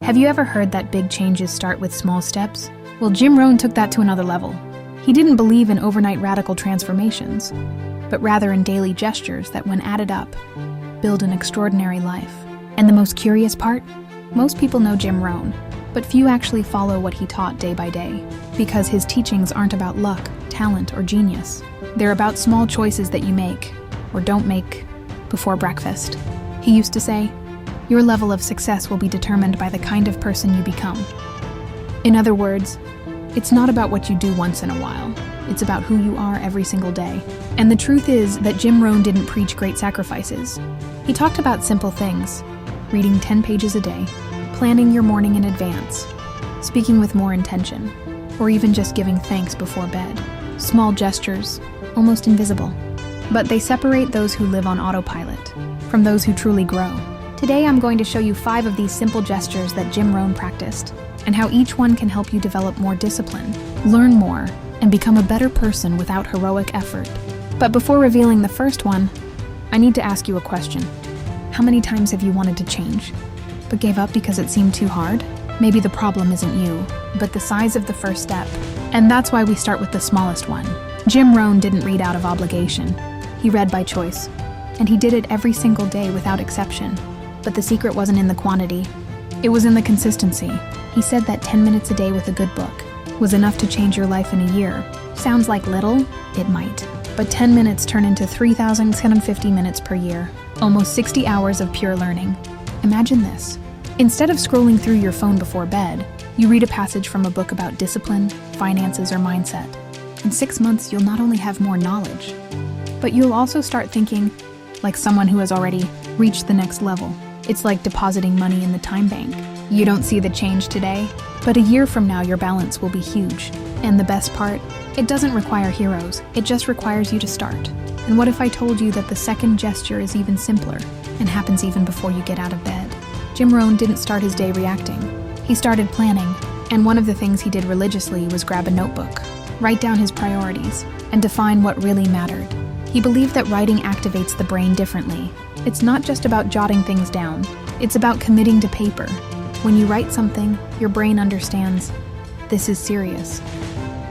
Have you ever heard that big changes start with small steps? Well, Jim Rohn took that to another level. He didn't believe in overnight radical transformations, but rather in daily gestures that, when added up, build an extraordinary life. And the most curious part? Most people know Jim Rohn, but few actually follow what he taught day by day, because his teachings aren't about luck, talent, or genius. They're about small choices that you make, or don't make, before breakfast. He used to say, your level of success will be determined by the kind of person you become. In other words, it's not about what you do once in a while. It's about who you are every single day. And the truth is that Jim Rohn didn't preach great sacrifices. He talked about simple things, reading 10 pages a day, planning your morning in advance, speaking with more intention, or even just giving thanks before bed. Small gestures, almost invisible. But they separate those who live on autopilot from those who truly grow. Today I'm going to show you 5 of these simple gestures that Jim Rohn practiced, and how each one can help you develop more discipline, learn more, and become a better person without heroic effort. But before revealing the first one, I need to ask you a question. How many times have you wanted to change, but gave up because it seemed too hard? Maybe the problem isn't you, but the size of the first step. And that's why we start with the smallest one. Jim Rohn didn't read out of obligation. He read by choice, and he did it every single day without exception. But the secret wasn't in the quantity. It was in the consistency. He said that 10 minutes a day with a good book was enough to change your life in a year. Sounds like little? It might. But 10 minutes turn into 3,650 minutes per year. Almost 60 hours of pure learning. Imagine this. Instead of scrolling through your phone before bed, you read a passage from a book about discipline, finances, or mindset. In 6 months, you'll not only have more knowledge, but you'll also start thinking like someone who has already reached the next level. It's like depositing money in the time bank. You don't see the change today, but a year from now your balance will be huge. And the best part, it doesn't require heroes, it just requires you to start. And what if I told you that the second gesture is even simpler and happens even before you get out of bed? Jim Rohn didn't start his day reacting. He started planning, and one of the things he did religiously was grab a notebook, write down his priorities, and define what really mattered. He believed that writing activates the brain differently. It's not just about jotting things down, it's about committing to paper. When you write something, your brain understands, this is serious.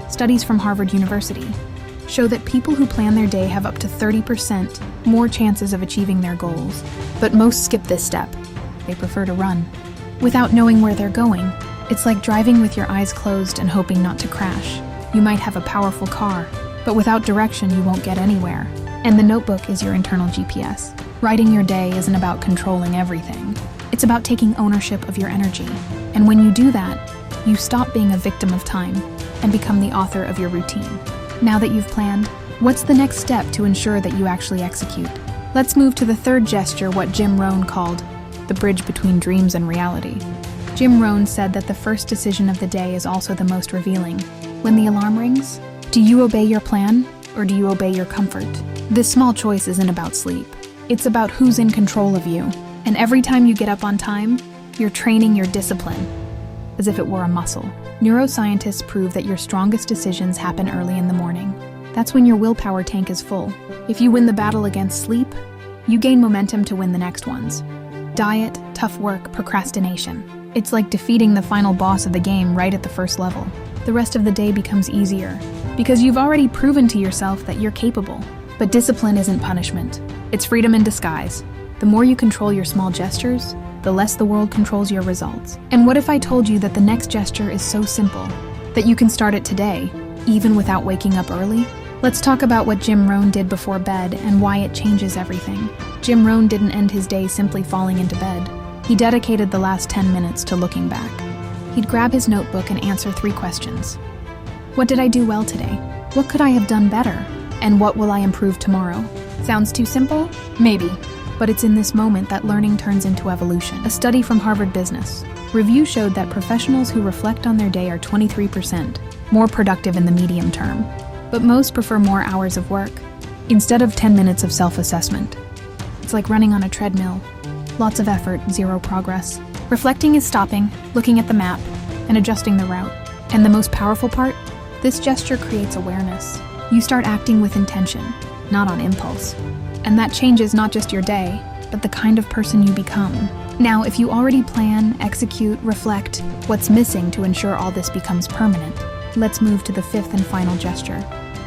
Studies from Harvard University show that people who plan their day have up to 30% more chances of achieving their goals. But most skip this step. They prefer to run. Without knowing where they're going, it's like driving with your eyes closed and hoping not to crash. You might have a powerful car, but without direction you won't get anywhere. And the notebook is your internal GPS. Writing your day isn't about controlling everything. It's about taking ownership of your energy. And when you do that, you stop being a victim of time and become the author of your routine. Now that you've planned, what's the next step to ensure that you actually execute? Let's move to the third gesture, what Jim Rohn called the bridge between dreams and reality. Jim Rohn said that the first decision of the day is also the most revealing. When the alarm rings, do you obey your plan or do you obey your comfort? This small choice isn't about sleep. It's about who's in control of you. And every time you get up on time, you're training your discipline, as if it were a muscle. Neuroscientists prove that your strongest decisions happen early in the morning. That's when your willpower tank is full. If you win the battle against sleep, you gain momentum to win the next ones. Diet, tough work, procrastination. It's like defeating the final boss of the game right at the first level. The rest of the day becomes easier, because you've already proven to yourself that you're capable. But discipline isn't punishment. It's freedom in disguise. The more you control your small gestures, the less the world controls your results. And what if I told you that the next gesture is so simple that you can start it today, even without waking up early? Let's talk about what Jim Rohn did before bed and why it changes everything. Jim Rohn didn't end his day simply falling into bed. He dedicated the last 10 minutes to looking back. He'd grab his notebook and answer 3 questions. What did I do well today? What could I have done better? And what will I improve tomorrow? Sounds too simple? Maybe. But it's in this moment that learning turns into evolution. A study from Harvard Business Review showed that professionals who reflect on their day are 23% more productive in the medium term. But most prefer more hours of work, instead of 10 minutes of self-assessment. It's like running on a treadmill. Lots of effort, zero progress. Reflecting is stopping, looking at the map, and adjusting the route. And the most powerful part? This gesture creates awareness. You start acting with intention, not on impulse. And that changes not just your day, but the kind of person you become. Now, if you already plan, execute, reflect, what's missing to ensure all this becomes permanent? Let's move to the fifth and final gesture,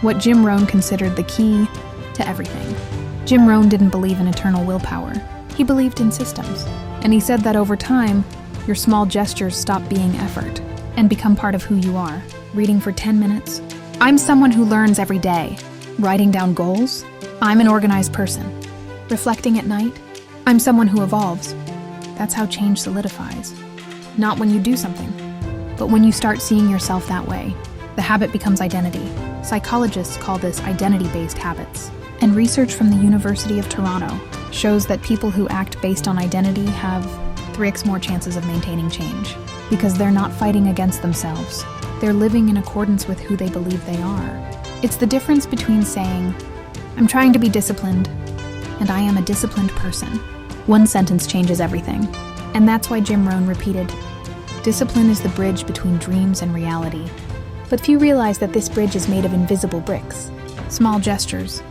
what Jim Rohn considered the key to everything. Jim Rohn didn't believe in eternal willpower. He believed in systems. And he said that over time, your small gestures stop being effort and become part of who you are. Reading for 10 minutes. I'm someone who learns every day. Writing down goals. I'm an organized person. Reflecting at night. I'm someone who evolves. That's how change solidifies. Not when you do something, but when you start seeing yourself that way. The habit becomes identity. Psychologists call this identity-based habits. And research from the University of Toronto shows that people who act based on identity have 3x more chances of maintaining change, because they're not fighting against themselves. They're living in accordance with who they believe they are. It's the difference between saying, I'm trying to be disciplined, and I am a disciplined person. One sentence changes everything. And that's why Jim Rohn repeated, discipline is the bridge between dreams and reality. But few realize that this bridge is made of invisible bricks, small gestures,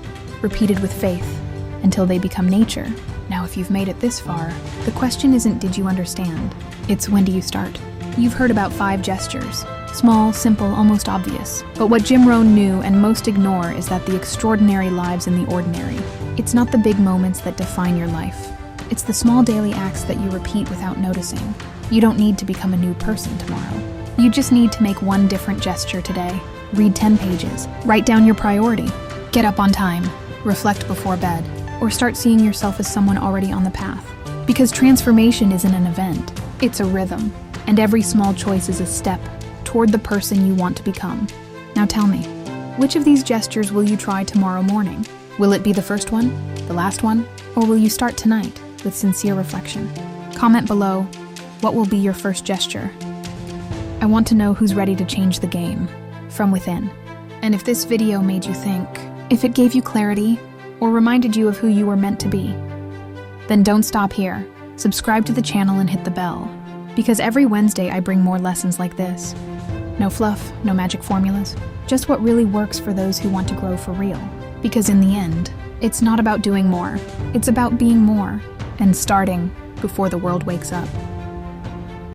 repeated with faith, until they become nature. Now, if you've made it this far, the question isn't did you understand? It's when do you start? You've heard about 5 gestures. Small, simple, almost obvious. But what Jim Rohn knew and most ignore is that the extraordinary lives in the ordinary. It's not the big moments that define your life. It's the small daily acts that you repeat without noticing. You don't need to become a new person tomorrow. You just need to make one different gesture today. Read 10 pages. Write down your priority. Get up on time. Reflect before bed. Or start seeing yourself as someone already on the path. Because transformation isn't an event. It's a rhythm. And every small choice is a step toward the person you want to become. Now tell me, which of these gestures will you try tomorrow morning? Will it be the first one? The last one? Or will you start tonight with sincere reflection? Comment below, what will be your first gesture? I want to know who's ready to change the game from within. And if this video made you think, if it gave you clarity, or reminded you of who you were meant to be, then don't stop here. Subscribe to the channel and hit the bell, because every Wednesday I bring more lessons like this. No fluff, no magic formulas, just what really works for those who want to grow for real. Because in the end, it's not about doing more, it's about being more, and starting before the world wakes up.